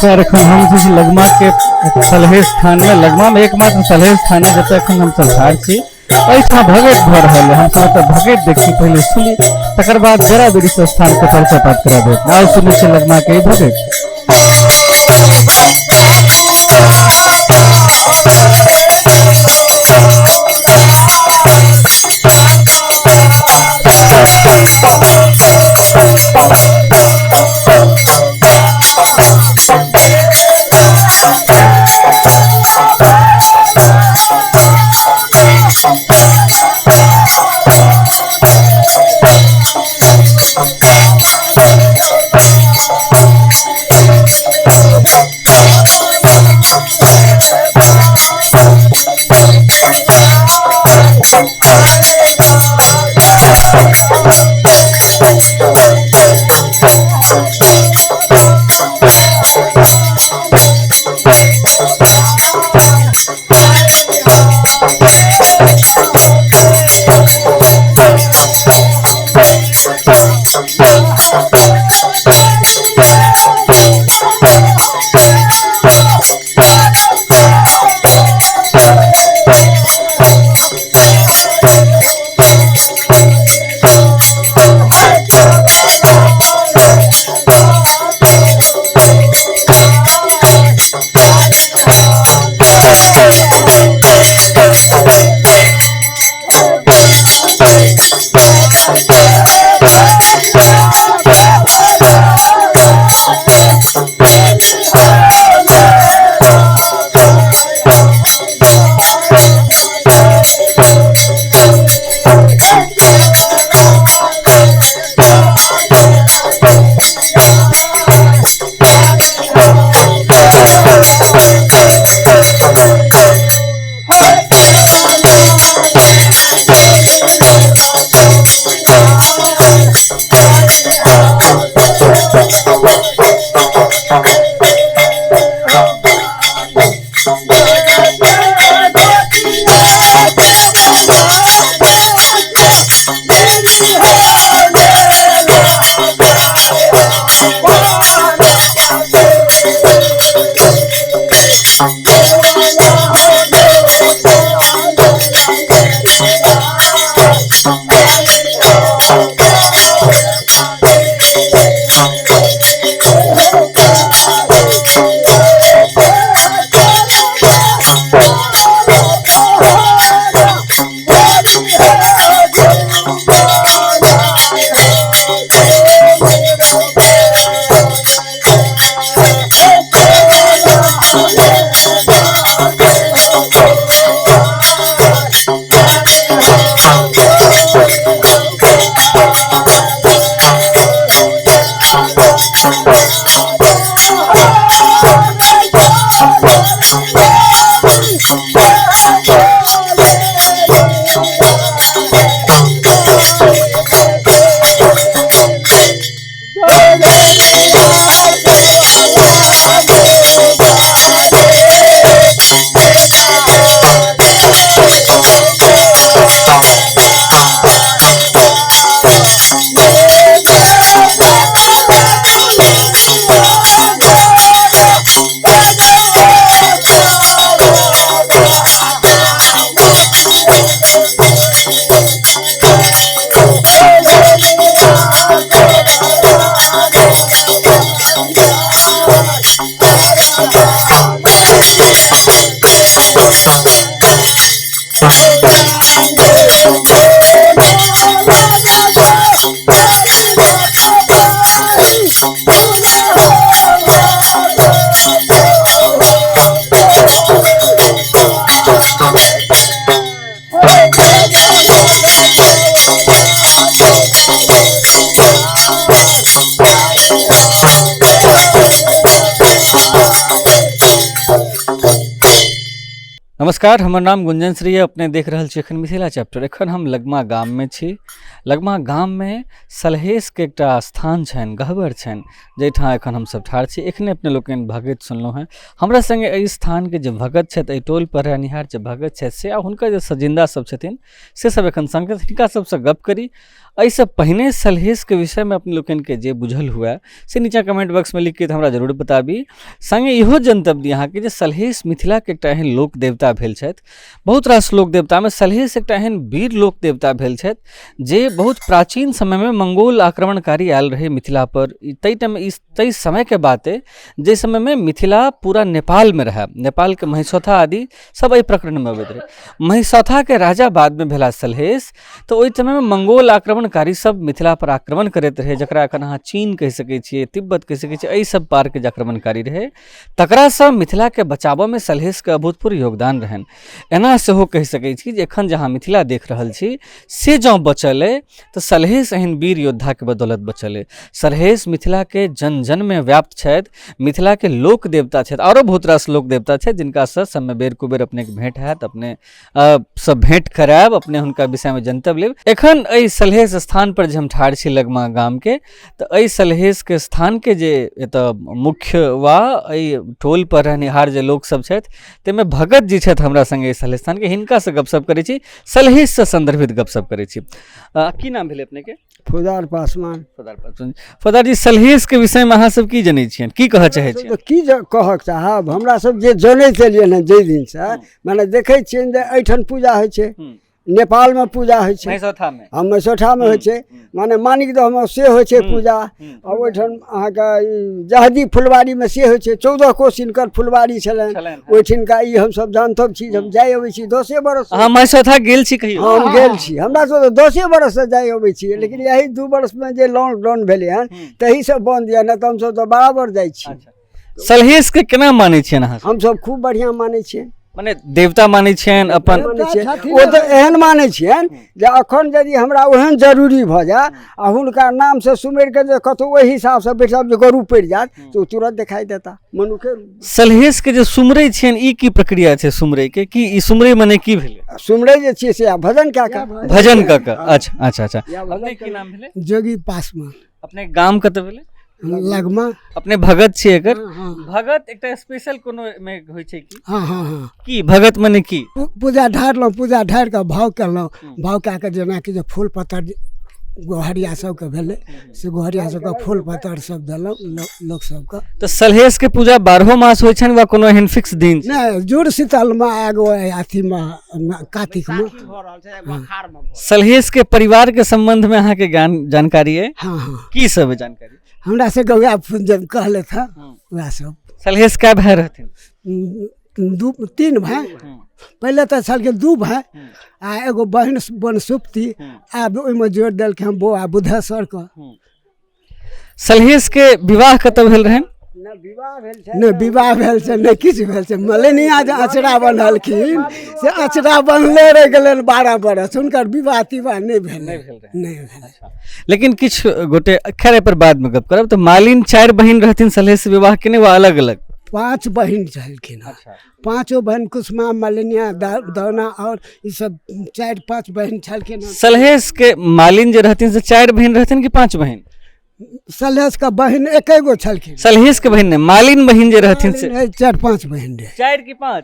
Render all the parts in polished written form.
नमस्कार। हम लगमा के सलहेश स्थान में लगमा में एकमात्र सलहेश स्थान है जतय हम चलठार छी। भगत भ रहा है। हम सब भगत देखी पहले सुनी तकर बाद जरा बेरी स्थान के परिचय प्राप्त करा दे। आओ सुनिए लगमा के भगत। Okay. नमस्कार, हमर नाम गुंजन श्री है। अपने देख रहल छी एखन मिथिला चैप्टर। एखन हम लगमा गाम में छी। लगमा गाम में सलहेश के एकटा स्थान छनि, गहबर छनि, जाहिठाम एखन हम सब ठाढ़ छी। एखने अपने लोकनि भगत सुनलहुँ हैं। हमरा संगे एहि स्थान के जे भगत छथि, एहि टोल पर रहनिहार जे भगत छथि से आ हुनकर जे सजिंदा सब छथिन से सब एखन संग हिनका सबसँ गप करी। एहिसँ पहिने सलहेश के विषय में अपने लोकनि के जे बुझल हुए से नीचा कमेंट बॉक्स में लिख के हमरा जरूर बताबी। संगे इहो जनतब दी अहाँके जे सलहेश मिथिला के एकटा एहन लोक देवता भेल छथि। बहुत रास लोक देवता में सलहेश एकटा एहन वीर लोक देवता भेल छथि जे बहुत प्राचीन समय में मंगोल आक्रमणकारी आयल रहे मिथिला पर। तई समय के बात है जे समय में मिथिला पूरा नेपाल में रहा। नेपाल के महिसौथा आदि सब एहि प्रकरण में अबैत रहे। महिसौथा के राजा बाद में भेला सलहेश। तो ओहि समय में मंगोल आक्रमणकारी सब मिथिला पर आक्रमण करैत रहे, जकरा अखन अहाँ चीन कहि सकै छियै, तिब्बत कहि सकै छियै। एहि सब पार के जे आक्रमणकारी रहे तकरा सँ मिथिला के बचाबऽ में सलहेश के अभूतपूर्व योगदान रहनि। एना सेहो कहि सकै छी जे एखन जहाँ मिथिला देख रहल छी से जँ बचल अइ तऽ सलहेश एहन वीर योद्धा के बदौलत बचल अइ। सलहेश मिथिला के जन जन में व्याप्त छथि, मिथिला के लोक देवता छथि। आरो बहुत रास लोक देवता छथि जिनका सँ समय बेर कुबेर अपने के भेंट हैत, अपने सब भेंट करायब, अपने हुनका विषय में जनतब लेब। एखन एहि सलहेश स्थान पर जे हम ठाढ़ छी लगमा गाम के, तऽ एहि सलहेश के स्थान के जे एतऽ मुख्य वा एहि टोल पर रहनिहार जे लोक सब छथि ताहिमे भगत जी छथि हमरा संगे सलहेश स्थान के। हिनका से गपशप करै छी, सलहेश से संदर्भित गपशप करै छी। की नाम भेलै अपने के? फौदार पासवान। फौदार जी, सलहेश के विषय में अहाँ सब की जनै छियन, की कहऽ चाहै छियन? की कहक चाहब, हमरा सब जे जनैत एलियन हँ जाहि दिन से, माने देखै छियनि जे एहिठाम पूजा होइ छै, नेपाल में पूजा होइ छै, महिसौठा में होइ छै, माने मानिकदह में से होइ छै पूजा। आ ओहिठाम अहाँके जहदी फुलवारी में से होइ छै। 14 कोस हिनकर फुलवारी छलनि ओहिठिनका। ई हमसब जानतब छी, हम जाय अबै छी 10 बरस। अहाँ महिसौठा गेल छी कहियो? हम गेल छी, हमरा सब 10 बरस से जाय अबै छी। लेकिन यही 2 बरस में जे लॉकडाउन भेलै हन तही सब बंद यऽ, नहि तऽ हमसब तऽ बराबर जाइ छी। सलहेश के केना मानै छियन अहाँ? हमसब खूब बढ़िया मानै छियनि। माने देवता मानै छियन अपन? ओ तऽ एहन मानै छियनि जे अखन यदि हमरा ओहन जरूरी भऽ जाय आ हुनका नाम से सुमरि के जे कतौ ओहि हिसाब से बैठब जे गरू पड़ि जायत तऽ ओ तुरंत दिखाई देता मनुखे। सलहेश के जे सुमरै छियन ई की प्रक्रिया छै सुमरै के? की ई सुमरै मने की भेलै? सुमरै जे छियै से भजन कए कऽ। भजन कऽ कऽ। अच्छा अच्छा अच्छा। अपने की नाम भेलै? जोगी पासवान। अपने गाम कतऽ भेलै? लगमा। अपने भगत छियै एकर? भगत एकटा स्पेशल कोनो में होइ छै की? हाँ हाँ हाँ। की भगत मने की? पूजा ढारलहुँ, पूजा ढारि कऽ भाव केलहुँ, भाव कए कऽ जेनाकि जे फूल पत्तर गोहरिया सबके भेलै से गोहरिया सबके फूल पत्तर सब देलहुँ लोक सबके। तऽ सलहेश के पूजा 12 मास होइ छनि वा कोनो एहन फिक्स दिन? नहीं, जुड़ शीतल में एगो अथी में कार्तिक में। सलहेश के परिवार के संबंध में अहाँ के जानकारी है? हाँ हाँ। की सब है जानकारी? हमरा से वह जब कहले था वह सब। सलहेश क्या भाई रहथिन? 3 भाई। पहले तो छल के 2 भाई आ एगो बहन बनसुप्ती। आब ओहिमे जोड़ देलकै हम बौआ बुधेश्वर के। सलहेश के विवाह कतऽ भेल रहन? नहीं विवाह भेल छै, नहीं किछु भेल छै। मलेनिया जे अचरा बनलखिन से अचरा बनले रह गेलन 12 बरस, हुनकर विवाह तिवाह नहीं भेल। लेकिन किछु गोटे, खैर पर बाद में गप करब। तो मालिन 4 बहिन रहथिन सलहेश विवाह केने वा अलग अलग? 5 बहिन छलखिन। 5 बहन कुसमा, मलेनिया, दौना और ई सब 4-5 बहन छलखिन। सलहेश के मालिन जे रहथिन से 4 बहिन रहथिन कि 5 बहिन? सलहेश का बहन एकेगो छलखिन। सलहेश के बहन ने, मालिन बहिन जे रहथिन से 4-5 बहन रहे। 4 की 5?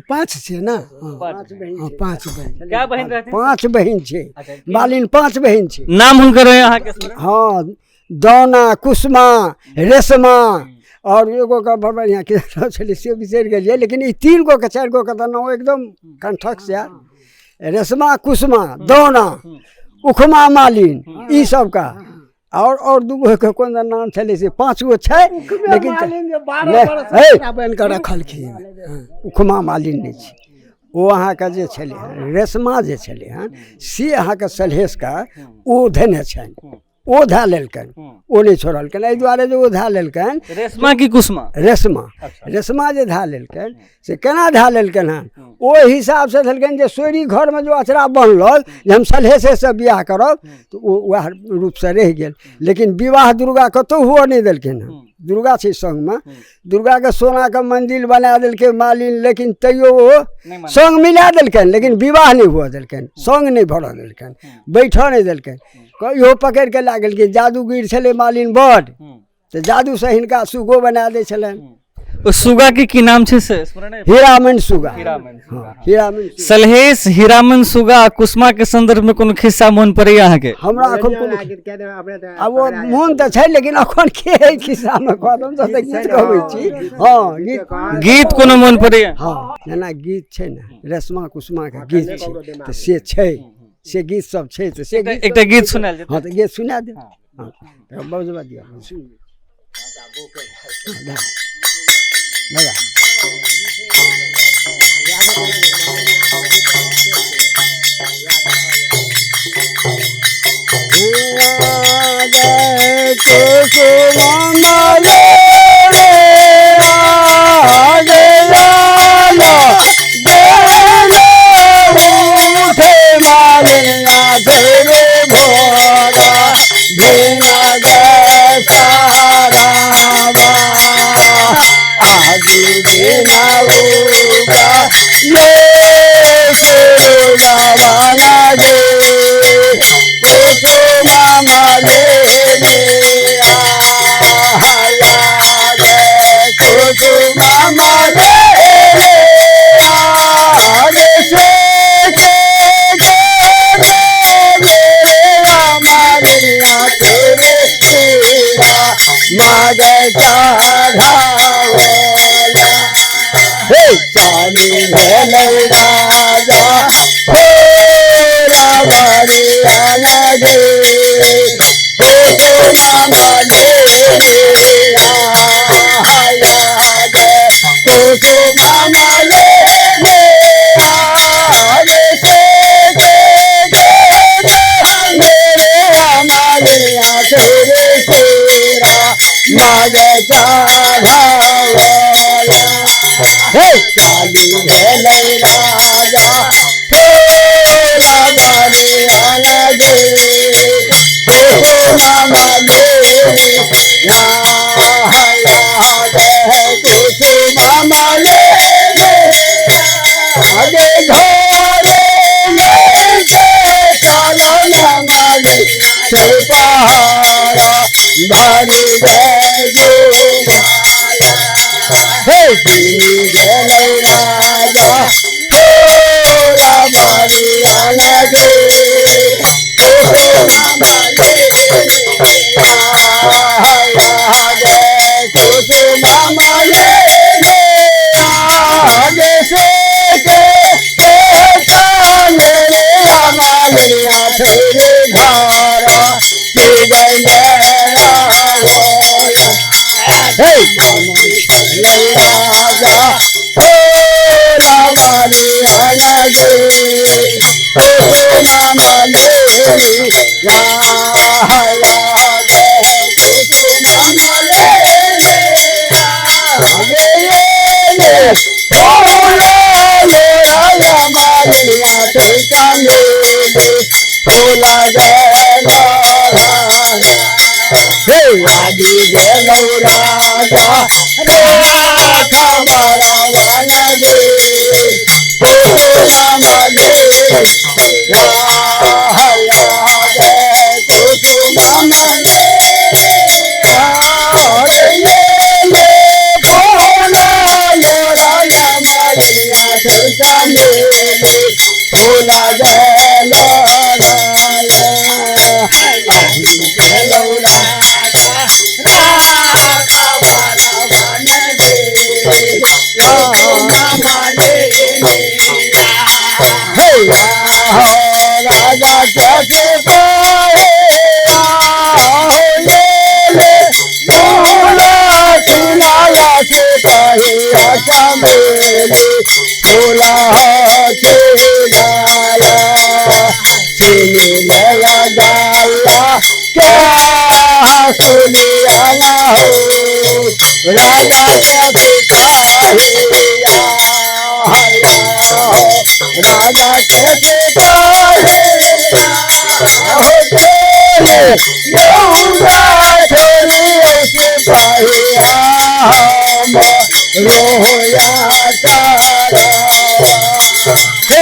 5 छे ना? 5 बहन। क्या बहन रहथिन? 5 बहन छे। मालिन 5 बहन छे। नाम हुनकर है अहाँ के? हाँ, दौना, कुसमा, रेशमा और एगो का बड़ बढ़िया के छले से बिसरि गेलिए। लेकिन ई 3 गो के 4 गो के तो नाम एकदम कंठक से। रेशमा, कुसमा, दौना, उखमा, मालिन, ई सब का। और 2 गो के कोन नाम छले से 5 गो छै। लेकिन बन के रखलखिन। उखमा मालिन नहीं छै। ओ अहाँ के जे छले रेशमा जे छले हन से अहाँ के सलहेश का ओ धने छनि। ओ धा लेलकन, ओ नहीं छोड़लकन। एहि दुआरे जे ओ धा लेलकन। रेशमा की कुसमा? रेशमा। रेशमा जे धा लेलकन से केना धा लेलकन हन? ओ हिसाब से देलकन जे सोरी घर में जो अचरा बनल जे हम सलहेशे से बियाह करब तो वह रूप से रह गेल। लेकिन विवाह दुर्गा कतौ हुआ नहीं देलखिन हन। दुर्गा छै संग में, दुर्गा के सोना के मंदिर बना देलकै मालिन, लेकिन तैयो संग मिला देलकन, लेकिन विवाह नहीं हुआ देलकन, संग नहीं भर देलकन, बैठ नहीं देलकन। इहो पकड़ के ला गेलखिन। जादूगिर छलै मालिन बड़, तो जादू से हिनका सुगो बना दै छलनि। उस सुगा की नाम छे से स्मरण है? हीरामन सुगा। हीरामन सलहेश हीरामन सुगा कुसुमा के संदर्भ में कोनो खिस्सा मन पड़े अहाँ के? हमरा अखन अब वो मोन तो छै, लेकिन अखन के खिस्सा में कहलम त गीत कहबै छी। हां गीत कोनो मन पड़े? हां जेना गीत छै ने, रेशमा कुसुमा के गीत छै, त से छै, से गीत सब छै, त से एकटा गीत सुनाल जेतै। हां त गीत सुना दे। हां त बजबा दिया सुन बजा।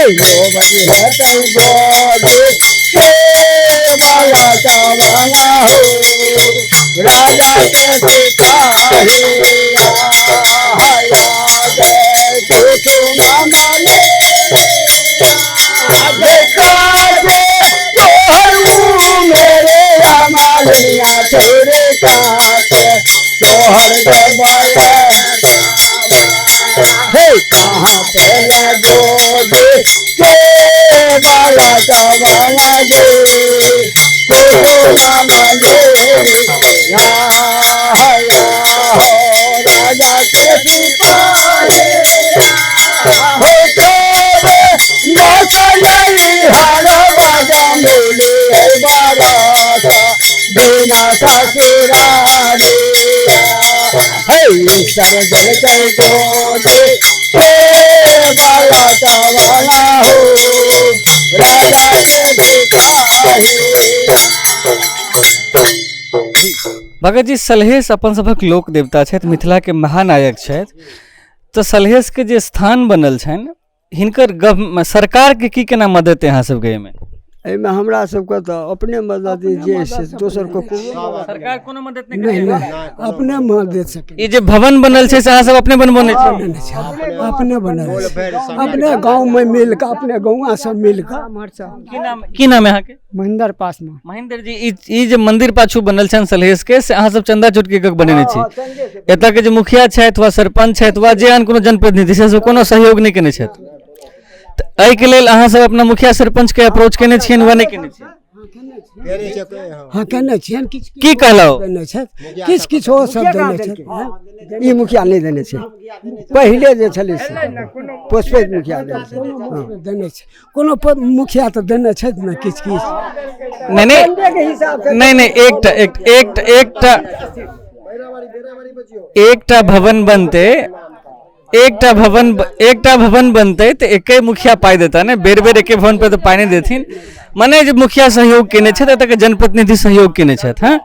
यो बजे हटै गोदे के बाला चावला हो राजा के सिपाही आया गए तो मामा ले देखा जे तोहर मेरे अमालिया छोरे काटे तोहर के बाले हे कहाँ पे लगो दे के बाला चावला दे तो मामा ले या राजा के सिपाही हो तोरे मौसमी हर बाजा मिले बारात बिना ससुराले हे समझ कर गोदे के बाला चावला हो राजा के सिपाही। भगत जी सलहेश अपन सभक लोक देवता छथि, मिथिला के महानायक छथि, तो सलहेश के जे स्थान बनल छनि हिनकर सरकार के की केना मदद यहाँ सबके एहिमे? एहिमे हमरा सबके तो अपने मदद जे से दोसर को सरकार कोनो मदद नहीं अपने मदद सके। ये जे भवन बनल छै से अहाँ सब अपने बनबोने छै? अपने बनल अपने गांव में मिल के अपने गौवा सब मिल के। की नाम है अहाँ के? महेंद्र पासवान। महेंद्र जी, ई जे मंदिर पाछू बनल छन सलहेश के से अहाँ सब चंदा चुटकी के बनेने छी? एतऽ के जे मुखिया छथि वा सरपंच छथि वा जे आन कोनो जनप्रतिनिधि से कोनो सहयोग नहीं केने छथि? तऽ एहि के लेल अहाँ सब अपना मुखिया सरपंच के अप्रोच केने छियन वा नहीं केने छियन? हाँ केने छियन। की कहलौ? किछ किछ ओ सब देने छै, ई मुखिया नहीं देने छै, पहिले जे छलै से पुष्पित मुखिया देने छै, कोनो मुखिया तो देने छै ना किछ किछ। नहीं एकटा भवन बनते एकटा भवन बनते तो एक मुखिया पाई देता ने, बेर बेर एक भवन पे तो पाई नहीं देथिन। माने जो मुखिया सहयोग केने छथि, एतऽ के जनप्रतिनिधि सहयोग केने छथि। हाँ,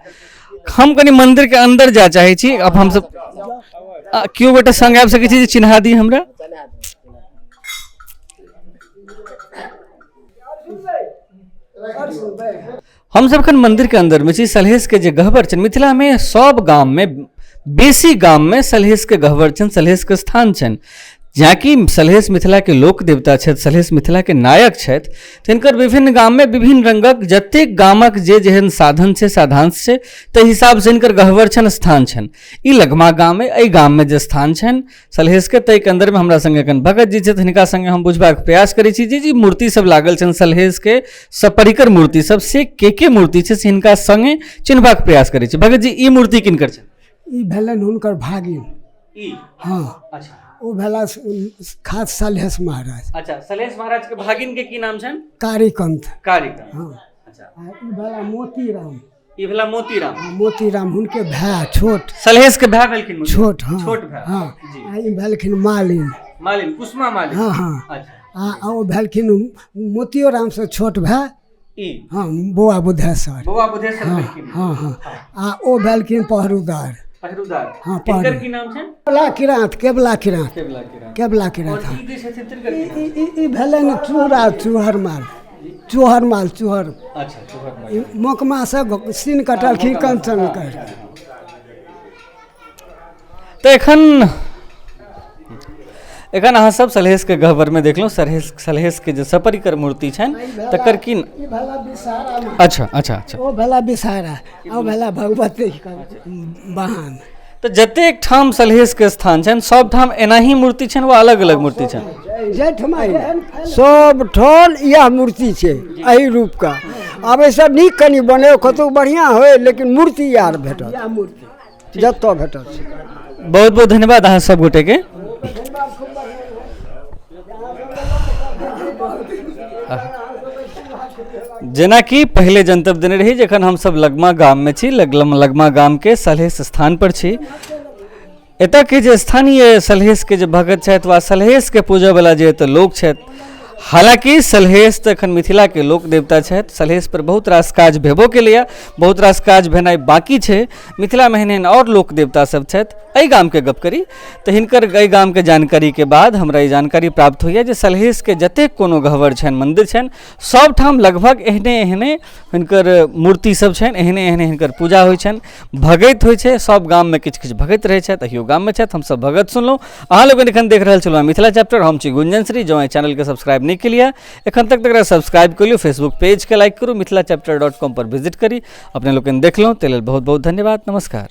हम कनी मंदिर के अंदर जा चाहे छी। अब हम सब क्यों बेटा संग आबि सकै छी, चिन्हा दी हमरा? हम सब मंदिर के अंदर में छी। सलहेश के जे गहवर छन मिथिला में सब गाम में बेसी गाम में सलहेश के गहवर छन, सलहेश के स्थान छन। जहाँ कि सलहेश मिथिला के लोक देवता छथि, सलहेश मिथिला के नायक छथि, तिनकर विभिन्न गाम में विभिन्न रंगक जतेक गामक जे जेहन साधन छै साधांश छै ताहि हिसाब से हिनकर गहवर छन स्थान छन। ई लगमा गाम में एहि गाम में जे स्थान छन सलहेश के, ताहि के अंदर में हमरा संगे एखन भगत जी छथि, हिनका संगे हम बुझबाक प्रयास करै छी जे मूर्ति सब लागल छन सलहेश के सपरिकर मूर्ति सब, से के मूर्ति छै से हिनका संगे चिन्हबाक प्रयास करै छी। भगत जी, ई मूर्ति किनकर छन? ई भेलन हुनकर भागिन। हाँ, अच्छा, ओ भेला खास सलहेश महाराज। अच्छा, सलहेश महाराज के भागिन के की नाम छन? कारीकांत। कारीकांत, हाँ। अच्छा, ई भेला मोतीराम। ई भेला मोतीराम। मोतीराम हुनके भाई छोट, सलहेश के भाई भेलखिन छोट। हाँ, छोट भाई। हाँ, ई भेलखिन मालिन। मालिन, कुसुमा मालिन। हाँ हाँ। अच्छा, आ ओ भेलखिन मोतियोराम से छोट भाई। हाँ, बौआ बुधेश्वर। बौआ बुधेश्वर भेलखिन। हाँ हाँ। आ ओ भेलखिन पहरुदार। पहरुदार। हाँ, इनकर की नाम छन? केबला किरात। केबला किरात। केबला किरात। हाँ। ई जे छथिन तिनकर की नाम? ई भेलन चूहर माल। चूहर। अच्छा, चूहर माल। मोकमा से सीन कटलखिन कंचन कर। तो एखन अहाँ सब सलहेश के गहवर में देखलहुँ सलहेश के जे सपरिकर मूर्ति छनि तकर की? अच्छा। ओ भेला बिसारा, ओ भेला भगवती बहन। तो जतेक ठाम सलहेश के स्थान छनि सब ठाम एनाही मूर्ति छनि वा अलग अलग मूर्ति छनि? सब ठाम यह मूर्ति छै एहि रूप का। अब ऐसा नीक कनी बने कतौ बढ़िया होय, लेकिन मूर्ति यार भेटत जतऽ भेटत। बहुत बहुत धन्यवाद अहाँ सब गोटे के। जेना कि पहले जनतब देने रही, जखन हम सब लगमा गाम में छी, लगमा गाम के सलहेश स्थान पर छी। एतऽ के जे स्थानीय सलहेश के जे भगत छथि वा सलहेश के पूजै वाला जे एतऽ लोक छथि, हालांकि सलहेश तो एखन मिथिला के लोक देवता छथि। सलहेश पर बहुत रास काज भेबो के लिए, बहुत रास काज भेनाइ बाकी छै। मिथिला में एहन और लोक देवता सब छथि। एहि गाम के गप करी तो हिनकर एहि गाम के जानकारी के बाद हमरा ई जानकारी प्राप्त होइए जे सलहेश के जतेक कोनो गहवर छनि, मंदिर छनि, सब ठाम लगभग एहने एहने हिनकर मूर्ति सब छनि, एहने एहने हिनकर पूजा होइ छनि, भगत होइ छै। सब गाम में किछु किछु भगत रहै छथि, अहियो गाम में छथि। हम सब भगत सुनलहुँ। अहाँ लोग एखन देख रहल छलहुँ मिथिला चैप्टर। हम छी गुंजन श्री। जो चैनल के सब्सक्राइब नहीं के लिए एखन तक सब्सक्राइब कर लियो। फेसबुक पेज के लाइक करू, मिथिलाचैप्टर.com पर विजिट करी, अपने लोग देख लो। तेल बहुत बहुत धन्यवाद। नमस्कार।